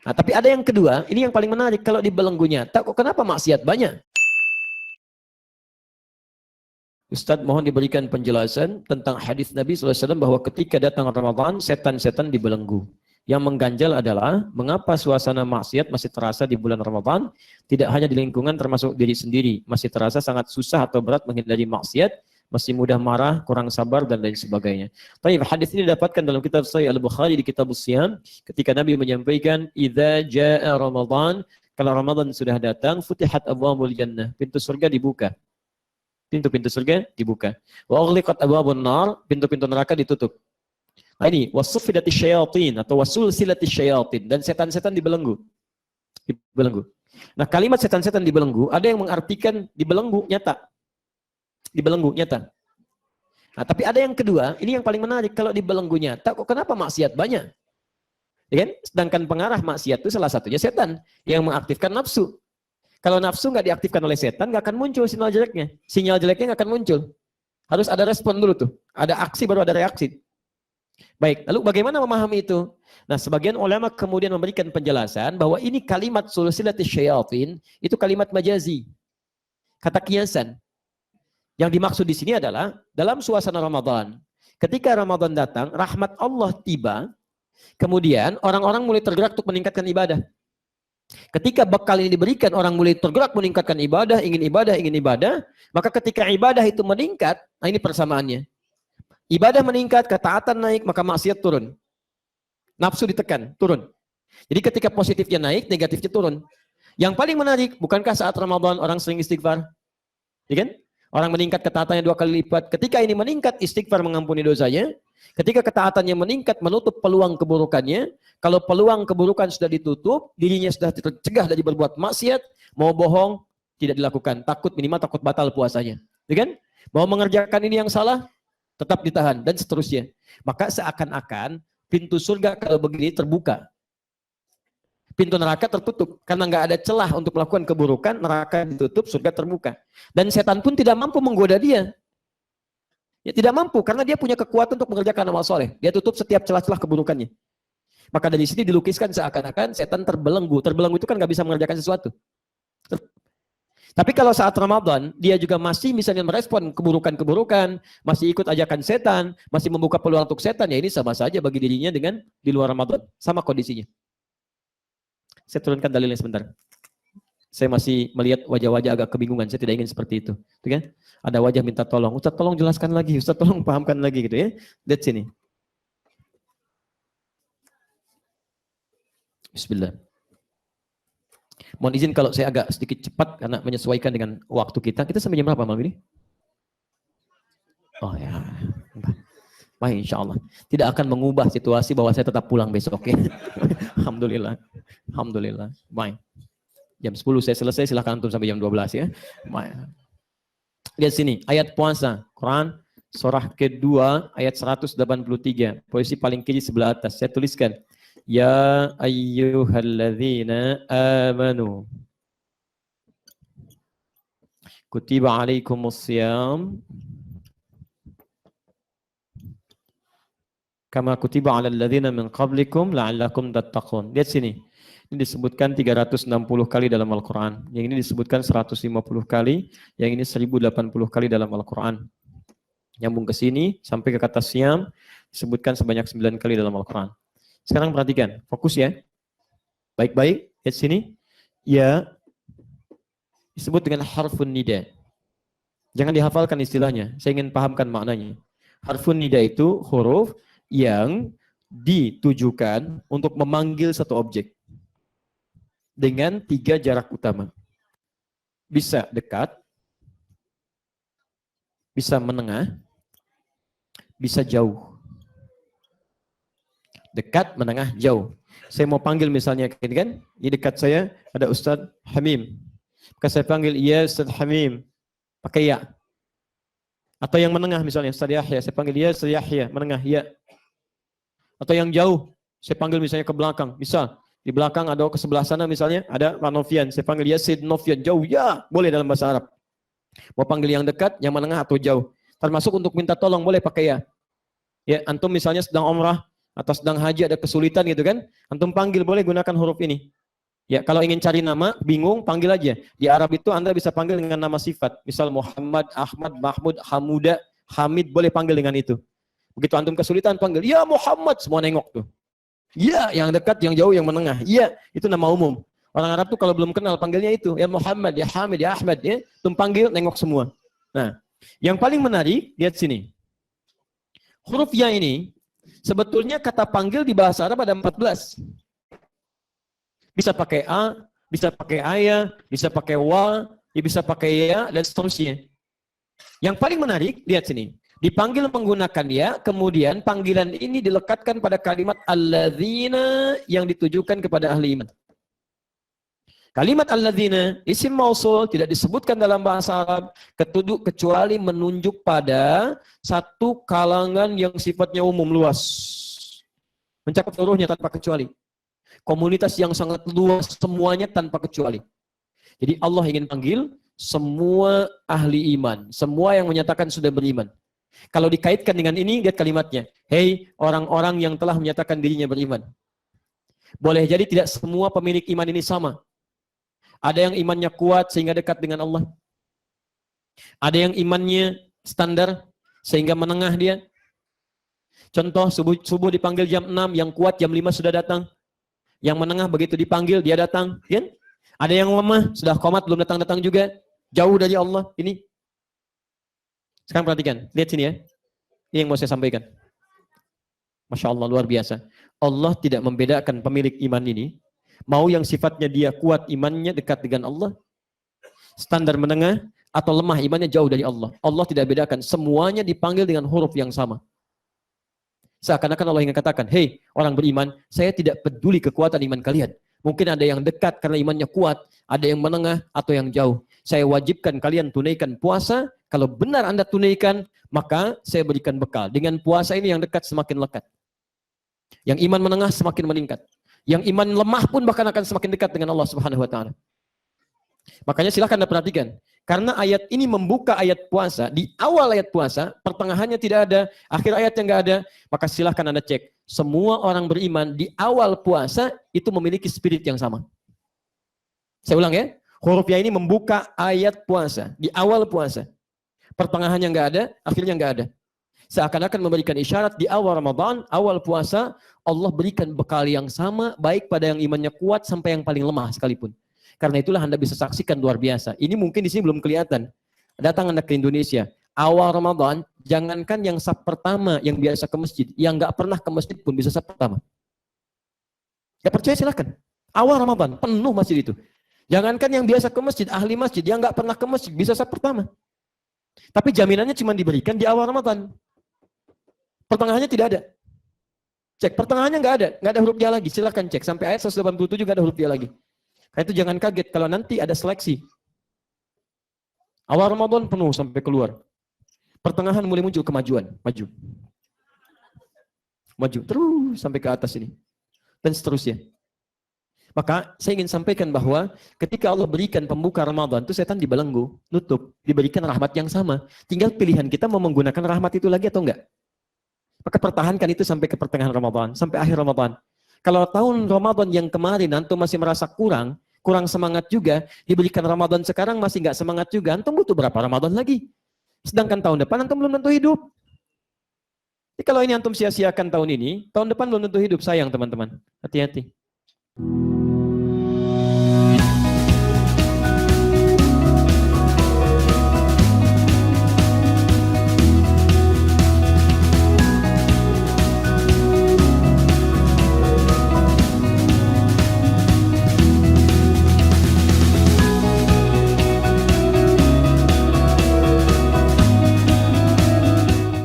Nah, tapi ada yang kedua, ini yang paling menarik. Kalau dibelenggu nyata, kok kenapa maksiat banyak? Ustadz mohon diberikan penjelasan tentang hadis Nabi SAW bahwa ketika datang Ramadan, setan-setan dibelenggu. Yang mengganjal adalah mengapa suasana maksiat masih terasa di bulan Ramadan, tidak hanya di lingkungan termasuk diri sendiri, masih terasa sangat susah atau berat menghindari maksiat, masih mudah marah, kurang sabar, dan lain sebagainya. Tapi hadis ini didapatkan dalam kitab Sahih Al-Bukhari di kitab Siyam, ketika Nabi menyampaikan, "Idza jaa Ramadan", kalau Ramadan sudah datang, futihat abwabul jannah, pintu surga dibuka. Pintu-pintu surga dibuka. Wa ughliqat abwabun nar, pintu-pintu neraka ditutup. Nah ini, wasufidati syayatin atau wasulsilati syayatin, dan setan-setan dibelenggu. Dibelenggu. Nah, kalimat setan-setan dibelenggu, ada yang mengartikan dibelenggu nyata. Dibelenggu nyata. Nah, tapi ada yang kedua, ini yang paling menarik, kalau dibelenggu nyata, kok kenapa maksiat banyak? Ya kan? Sedangkan pengarah maksiat itu salah satunya setan yang mengaktifkan nafsu. Kalau nafsu nggak diaktifkan oleh setan, nggak akan muncul sinyal jeleknya. Sinyal jeleknya nggak akan muncul. Harus ada respon dulu tuh. Ada aksi baru ada reaksi. Baik, lalu bagaimana memahami itu? Nah, sebagian ulama kemudian memberikan penjelasan bahwa ini kalimat sulsilati syayatin, itu kalimat majazi. Kata kiasan. Yang dimaksud di sini adalah dalam suasana Ramadan. Ketika Ramadan datang, rahmat Allah tiba, kemudian orang-orang mulai tergerak untuk meningkatkan ibadah. Ketika bekal ini diberikan, orang mulai tergerak meningkatkan ibadah, ingin ibadah, maka ketika ibadah itu meningkat, nah ini persamaannya. Ibadah meningkat, ketaatan naik, maka maksiat turun. Nafsu ditekan, turun. Jadi ketika positifnya naik, negatifnya turun. Yang paling menarik, bukankah saat Ramadan orang sering istighfar? Ya kan? Orang meningkat ketaatannya 2 kali lipat. Ketika ini meningkat, istighfar mengampuni dosanya. Ketika ketaatannya meningkat, menutup peluang keburukannya. Kalau peluang keburukan sudah ditutup, dirinya sudah tercegah dari berbuat maksiat, mau bohong, tidak dilakukan. Takut, minimal takut batal puasanya. Ya kan? Mau mengerjakan ini yang salah, tetap ditahan, dan seterusnya. Maka seakan-akan pintu surga kalau begini terbuka. Pintu neraka tertutup. Karena nggak ada celah untuk melakukan keburukan, neraka ditutup, surga terbuka. Dan setan pun tidak mampu menggoda dia. Ya, tidak mampu, karena dia punya kekuatan untuk mengerjakan amal soleh. Dia tutup setiap celah-celah keburukannya. Maka dari sini dilukiskan seakan-akan setan terbelenggu. Terbelenggu itu kan nggak bisa mengerjakan sesuatu. Tapi kalau saat Ramadan, dia juga masih misalnya merespon keburukan-keburukan, masih ikut ajakan setan, masih membuka peluang untuk setan, ya ini sama saja bagi dirinya dengan di luar Ramadan. Sama kondisinya. Saya turunkan dalilnya sebentar. Saya masih melihat wajah-wajah agak kebingungan, saya tidak ingin seperti itu. Itu kan? Ada wajah minta tolong, Ustaz tolong jelaskan lagi, Ustaz tolong pahamkan lagi gitu ya. Lihat sini. Bismillah. Mohon izin kalau saya agak sedikit cepat karena menyesuaikan dengan waktu kita. Kita sampai jam berapa malam ini? Oh ya, baik insya Allah. Tidak akan mengubah situasi bahwa saya tetap pulang besok. Oke? Alhamdulillah. Alhamdulillah. Baik. Jam 10 saya selesai, silahkan antum sampai jam 12 ya. Baik. Lihat sini, ayat puasa. Quran, surah kedua, ayat 183. Posisi paling kiri sebelah atas. Saya tuliskan. Ya ayyuhalladzina amanu kutiba alaikumussyam kama kutiba alal ladzina min qablikum la'allakum tattaqun. Lihat sini. Ini disebutkan 360 kali dalam Al-Qur'an. Yang ini disebutkan 150 kali, yang ini 1080 kali dalam Al-Qur'an. Nyambung ke sini sampai ke kata siam disebutkan sebanyak 9 kali dalam Al-Qur'an. Sekarang perhatikan, fokus ya. Baik-baik, lihat sini. Ya, disebut dengan harfun nida. Jangan dihafalkan istilahnya, saya ingin pahamkan maknanya. Harfun nida itu huruf yang ditujukan untuk memanggil satu objek. Dengan 3 jarak utama. Bisa dekat, bisa menengah, bisa jauh. Dekat, menengah, jauh. Saya mau panggil misalnya, kan? Di dekat saya ada Ustadz Hamim. Maka saya panggil, iya Ustadz Hamim. Pakai ya. Atau yang menengah misalnya, Ustadz Yahya. Saya panggil, iya Ustadz Yahya. Menengah, ya. Atau yang jauh, saya panggil misalnya ke belakang. Bisa. Di belakang ada ke sebelah sana misalnya, ada Pak Novian. Saya panggil, ya Sid Novian. Jauh, ya. Boleh dalam bahasa Arab. Mau panggil yang dekat, yang menengah atau jauh. Termasuk untuk minta tolong, boleh pakai ya. Ya, antum misalnya sedang umrah, atau sedang haji ada kesulitan gitu kan, antum panggil boleh gunakan huruf ini. Ya, kalau ingin cari nama, bingung, panggil aja. Di Arab itu Anda bisa panggil dengan nama sifat. Misal Muhammad, Ahmad, Mahmud, Hamuda, Hamid, boleh panggil dengan itu. Begitu antum kesulitan, panggil, ya Muhammad, semua nengok tuh. Ya, yang dekat, yang jauh, yang menengah. Ya, itu nama umum. Orang Arab tuh kalau belum kenal, panggilnya itu. Ya Muhammad, ya Hamid, ya Ahmad. Ya, antum panggil, nengok semua. Nah, yang paling menarik, lihat sini. Huruf ya ini, sebetulnya kata panggil di bahasa Arab ada 14. Bisa pakai A, bisa pakai ayah, bisa pakai wa, ya bisa pakai ya, dan seterusnya. Yang paling menarik, lihat sini. Dipanggil menggunakan ya, kemudian panggilan ini dilekatkan pada kalimat alladzina yang ditujukan kepada ahli iman. Kalimat alladzina, isim mausul, tidak disebutkan dalam bahasa Arab, kecuali menunjuk pada satu kalangan yang sifatnya umum luas. Mencakup seluruhnya tanpa kecuali. Komunitas yang sangat luas semuanya tanpa kecuali. Jadi Allah ingin panggil semua ahli iman, semua yang menyatakan sudah beriman. Kalau dikaitkan dengan ini, lihat kalimatnya. Hei orang-orang yang telah menyatakan dirinya beriman. Boleh jadi tidak semua pemilik iman ini sama. Ada yang imannya kuat sehingga dekat dengan Allah. Ada yang imannya standar sehingga menengah dia. Contoh subuh dipanggil jam 6, yang kuat jam 5 sudah datang. Yang menengah begitu dipanggil dia datang, kan? Ada yang lemah, sudah qomat belum datang-datang juga, jauh dari Allah. Ini. Sekarang perhatikan, lihat sini ya. Ini yang mau saya sampaikan. Masya Allah, luar biasa. Allah tidak membedakan pemilik iman ini, mau yang sifatnya dia kuat imannya dekat dengan Allah, standar menengah, atau lemah imannya jauh dari Allah. Allah tidak bedakan, semuanya dipanggil dengan huruf yang sama. Seakan-akan Allah ingin katakan, hei orang beriman, saya tidak peduli kekuatan iman kalian. Mungkin ada yang dekat karena imannya kuat, ada yang menengah atau yang jauh. Saya wajibkan kalian tunaikan puasa, kalau benar Anda tunaikan, maka saya berikan bekal. Dengan puasa ini yang dekat semakin lekat. Yang iman menengah semakin meningkat. Yang iman lemah pun bahkan akan semakin dekat dengan Allah Subhanahu wa taala. Makanya silahkan Anda perhatikan. Karena ayat ini membuka ayat puasa, di awal ayat puasa, pertengahannya tidak ada, akhir ayatnya nggak ada, maka silahkan Anda cek. Semua orang beriman di awal puasa itu memiliki spirit yang sama. Saya ulang ya, huruf ya ini membuka ayat puasa, di awal puasa. Pertengahannya nggak ada, akhirnya nggak ada. Seakan-akan memberikan isyarat di awal Ramadan, awal puasa, Allah berikan bekal yang sama, baik pada yang imannya kuat sampai yang paling lemah sekalipun. Karena itulah Anda bisa saksikan luar biasa. Ini mungkin di sini belum kelihatan. Datang Anda ke Indonesia, awal Ramadan, jangankan yang saf pertama yang biasa ke masjid, yang nggak pernah ke masjid pun bisa saf pertama. Ya percaya silakan. Awal Ramadan, penuh masjid itu. Jangankan yang biasa ke masjid, ahli masjid, yang nggak pernah ke masjid, bisa saf pertama. Tapi jaminannya cuma diberikan di awal Ramadan. Pertengahannya tidak ada. Cek, pertengahannya nggak ada huruf dia lagi. Silakan cek, sampai ayat 187 nggak ada huruf dia lagi. Karena itu jangan kaget kalau nanti ada seleksi. Awal Ramadan penuh sampai keluar. Pertengahan mulai muncul kemajuan, maju. Maju terus sampai ke atas ini. Dan seterusnya. Maka saya ingin sampaikan bahwa ketika Allah berikan pembuka Ramadan, itu setan dibelenggu, nutup, diberikan rahmat yang sama. Tinggal pilihan kita mau menggunakan rahmat itu lagi atau enggak. Maka pertahankan itu sampai ke pertengahan Ramadan, sampai akhir Ramadan. Kalau tahun Ramadan yang kemarin antum masih merasa kurang semangat juga, diberikan Ramadan sekarang masih nggak semangat juga, antum butuh berapa Ramadan lagi? Sedangkan tahun depan antum belum tentu hidup. Jadi kalau ini antum sia-siakan tahun ini, tahun depan belum tentu hidup, sayang teman-teman. Hati-hati.